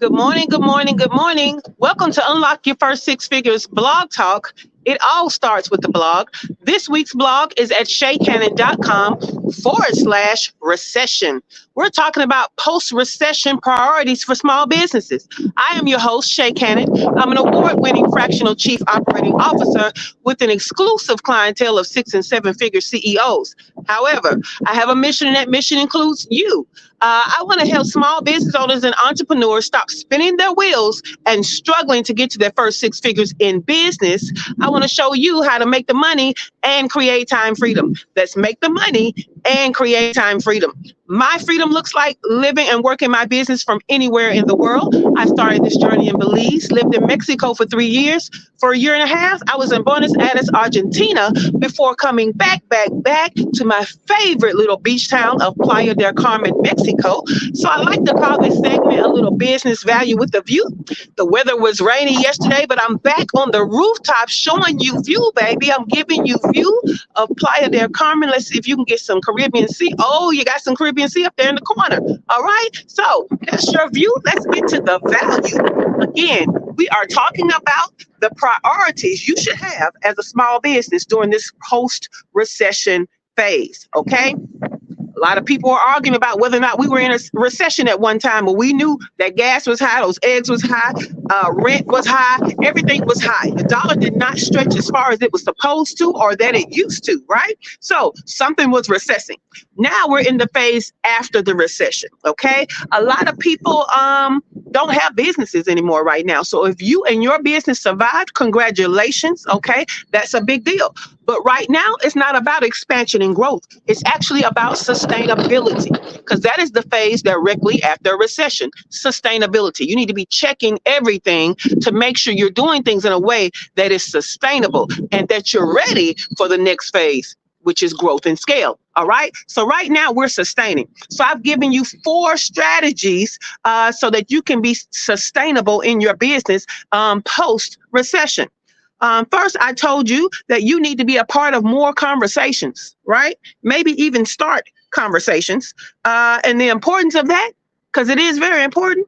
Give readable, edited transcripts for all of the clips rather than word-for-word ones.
Good morning, good morning, good morning. Welcome to Unlock Your First Six Figures blog talk. It all starts with the blog. This week's blog is at ShaCannon.com/recession. We're talking about post-recession priorities for small businesses. I am your host, Shay Cannon. I'm an award-winning fractional chief operating officer with an exclusive clientele of 6 and 7 figure CEOs. However, I have a mission, and that mission includes you. I want to help small business owners and entrepreneurs stop spinning their wheels and struggling to get to their first 6 figures in business. I want to show you how to make the money and create time freedom. Let's make the money and create time freedom. My freedom looks like living and working my business from anywhere in the world. I started this journey in Belize, lived in Mexico for 3 years. For a year and a half, I was in Buenos Aires, Argentina, before coming back to my favorite little beach town of Playa del Carmen, Mexico. So I like to call this segment a little business value with a view. The weather was rainy yesterday, but I'm back on the rooftop showing you view, baby. I'm giving you view of Playa del Carmen. Let's see if you can get some Caribbean Sea. Oh, you got some Caribbean Sea up there in the corner. All right. So that's your view. Let's get to the value. Again, we are talking about the priorities you should have as a small business during this post-recession phase. Okay. A lot of people are arguing about whether or not we were in a recession at one time, but we knew that gas was high, those eggs was high, rent was high, everything was high. The dollar did not stretch as far as it was supposed to or that it used to, right? So something was recessing. Now we're in the phase after the recession, okay? A lot of people don't have businesses anymore right now. So if you and your business survived, congratulations, okay? That's a big deal. But right now, it's not about expansion and growth. It's actually about sustainability, because that is the phase directly after a recession. Sustainability. You need to be checking everything to make sure you're doing things in a way that is sustainable and that you're ready for the next phase, which is growth and scale. All right. So right now we're sustaining. So I've given you 4 strategies so that you can be sustainable in your business post-recession. First, I told you that you need to be a part of more conversations, right? Maybe even start conversations. And the importance of that, because it is very important.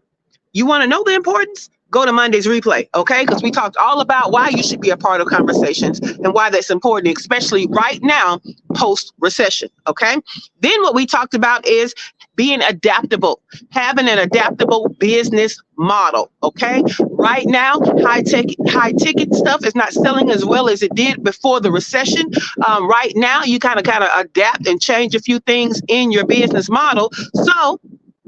You want to know the importance? Go to Monday's replay, okay? Because we talked all about why you should be a part of conversations and why that's important, especially right now, post-recession, okay? Then what we talked about is being adaptable, having an adaptable business model, okay? Right now, high ticket stuff is not selling as well as it did before the recession. Right now, you kind of adapt and change a few things in your business model. So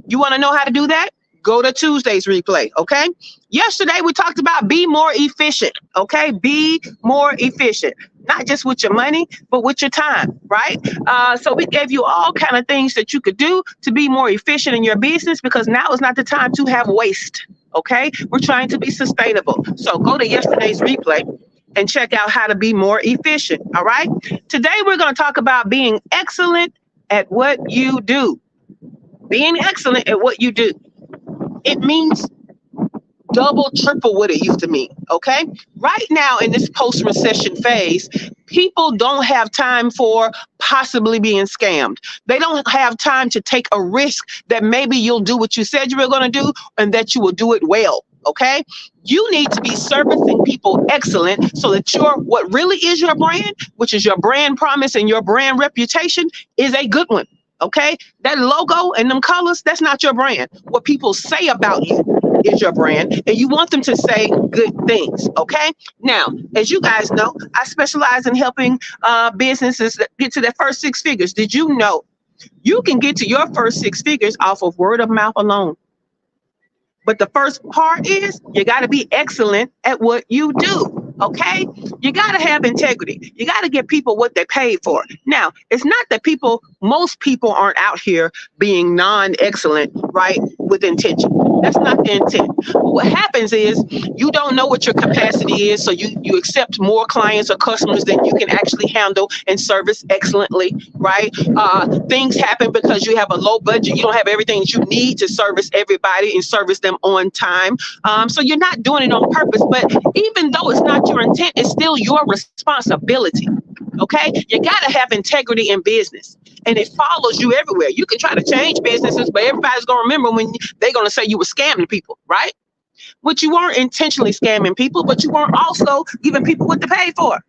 you want to know how to do that? Go to Tuesday's replay, okay? Yesterday, we talked about be more efficient, okay? Be more efficient, not just with your money, but with your time, right? So we gave you all kind of things that you could do to be more efficient in your business, because now is not the time to have waste, okay? We're trying to be sustainable. So go to yesterday's replay and check out how to be more efficient, all right? Today, we're going to talk about being excellent at what you do. Being excellent at what you do. It means double, triple what it used to mean, okay? Right now in this post-recession phase, people don't have time for possibly being scammed. They don't have time to take a risk that maybe you'll do what you said you were going to do and that you will do it well, okay? You need to be servicing people excellent so that what really is your brand, which is your brand promise and your brand reputation, is a good one. Okay, that logo and them colors, that's not your brand. What people say about you is your brand, and you want them to say good things. Okay, now, as you guys know, I specialize in helping businesses get to their first 6 figures. Did you know you can get to your first 6 figures off of word of mouth alone? But the first part is you got to be excellent at what you do. Okay, you got to have integrity. You got to give people what they paid for. Now, it's not that most people aren't out here being non-excellent, right, with intention. That's not the intent. What happens is you don't know what your capacity is, so you accept more clients or customers than you can actually handle and service excellently, right? Things happen because you have a low budget. You don't have everything that you need to service everybody and service them on time. So you're not doing it on purpose, but even though it's not your intent, it's still your responsibility. Okay, you got to have integrity in business. and it follows you everywhere. You can try to change businesses, but everybody's going to remember when they're going to say you were scamming people, right? Which you weren't intentionally scamming people, but you weren't also giving people what to pay for.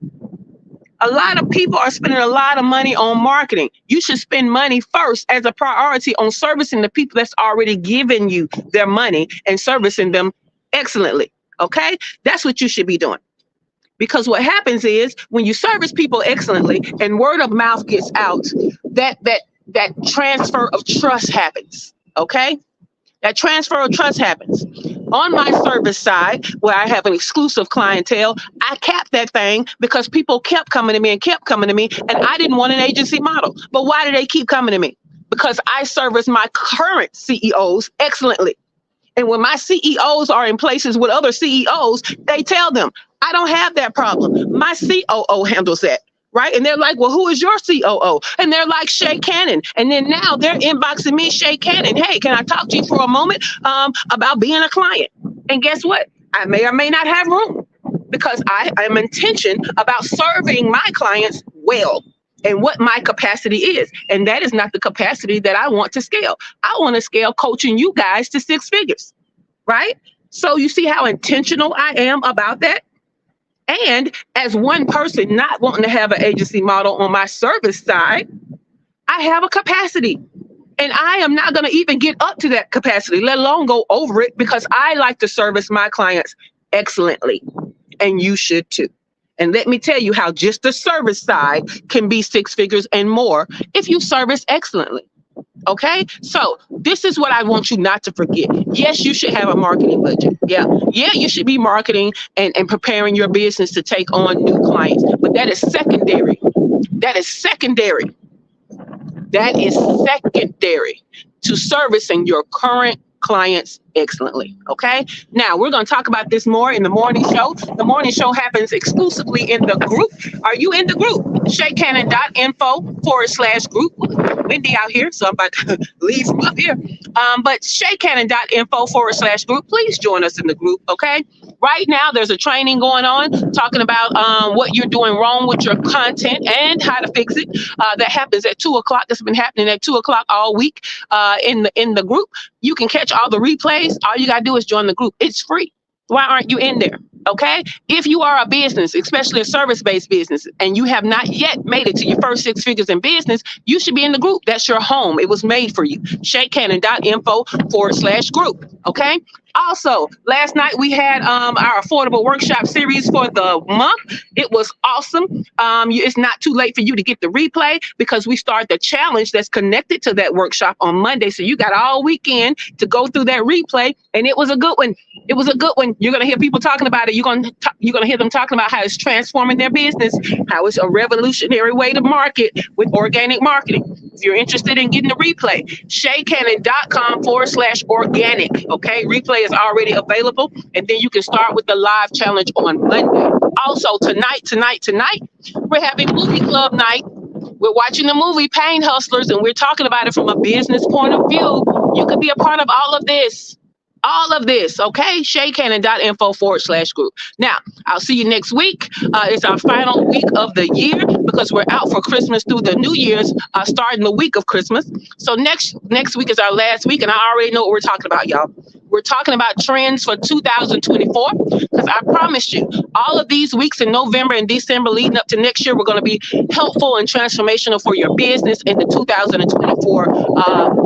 A lot of people are spending a lot of money on marketing. You should spend money first as a priority on servicing the people that's already given you their money and servicing them excellently. Okay? That's what you should be doing. Because what happens is when you service people excellently and word of mouth gets out, that transfer of trust happens. Okay? That transfer of trust happens. On my service side, where I have an exclusive clientele, I capped that thing because people kept coming to me, and I didn't want an agency model. But why do they keep coming to me? Because I service my current CEOs excellently. And when my CEOs are in places with other CEOs, they tell them, I don't have that problem. My COO handles that. Right? And they're like, well, who is your COO? And they're like, ShaCannon. And then now they're inboxing me, ShaCannon. Hey, can I talk to you for a moment about being a client? And guess what? I may or may not have room because I am intention about serving my clients well and what my capacity is. And that is not the capacity that I want to scale. I want to scale coaching you guys to 6 figures. Right? So you see how intentional I am about that? And as one person not wanting to have an agency model on my service side, I have a capacity. And I am not going to even get up to that capacity, let alone go over it, because I like to service my clients excellently. And you should too. And let me tell you how just the service side can be 6 figures and more if you service excellently. Okay, so this is what I want you not to forget. Yes, you should have a marketing budget. Yeah, you should be marketing and preparing your business to take on new clients. But that is secondary. That is secondary to servicing your current clients excellently. Okay, now we're going to talk about this more in the morning show. The morning show happens exclusively in the group. Are you in the group? ShaCannon.info/group. Windy out here, so I'm about to leave from up here. But ShaCannon.info/group. Please join us in the group. Okay. Right now, there's a training going on talking about what you're doing wrong with your content and how to fix it. That happens at 2:00. That's been happening at 2:00 all week in the group. You can catch all the replays. All you got to do is join the group. It's free. Why aren't you in there? Okay. If you are a business, especially a service-based business, and you have not yet made it to your first 6 figures in business, you should be in the group. That's your home. It was made for you. ShaCannon.info/group. Okay. Also, last night we had our affordable workshop series for the month. It was awesome. It's not too late for you to get the replay because we start the challenge that's connected to that workshop on Monday. So you got all weekend to go through that replay, and it was a good one. It was a good one. You're gonna hear people talking about it. You're gonna hear them talking about how it's transforming their business, how it's a revolutionary way to market with organic marketing. If you're interested in getting the replay, ShaCannon.com/organic. Okay, replay is already available, and then you can start with the live challenge on Monday. Also, tonight, we're having movie club night. We're watching the movie Pain Hustlers, and we're talking about it from a business point of view. You could be a part of all of this. Okay? ShaCannon.info/group. Now, I'll see you next week. It's our final week of the year because we're out for Christmas through the New Year's, starting the week of Christmas. So next week is our last week, and I already know what we're talking about, y'all. We're talking about trends for 2024 because I promised you all of these weeks in November and December leading up to next year, we're going to be helpful and transformational for your business in the 2024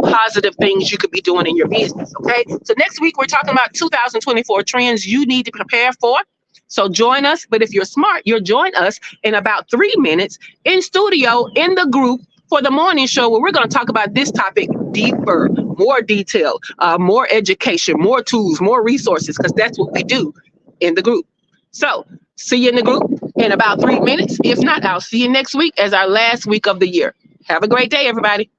positive things you could be doing in your business. Okay. So next week, we're talking about 2024 trends you need to prepare for. So join us. But if you're smart, you'll join us in about 3 minutes in studio in the group for the morning show where we're going to talk about this topic deeper, more detail, more education, more tools, more resources, because that's what we do in the group. So see you in the group in about 3 minutes. If not, I'll see you next week as our last week of the year. Have a great day, everybody.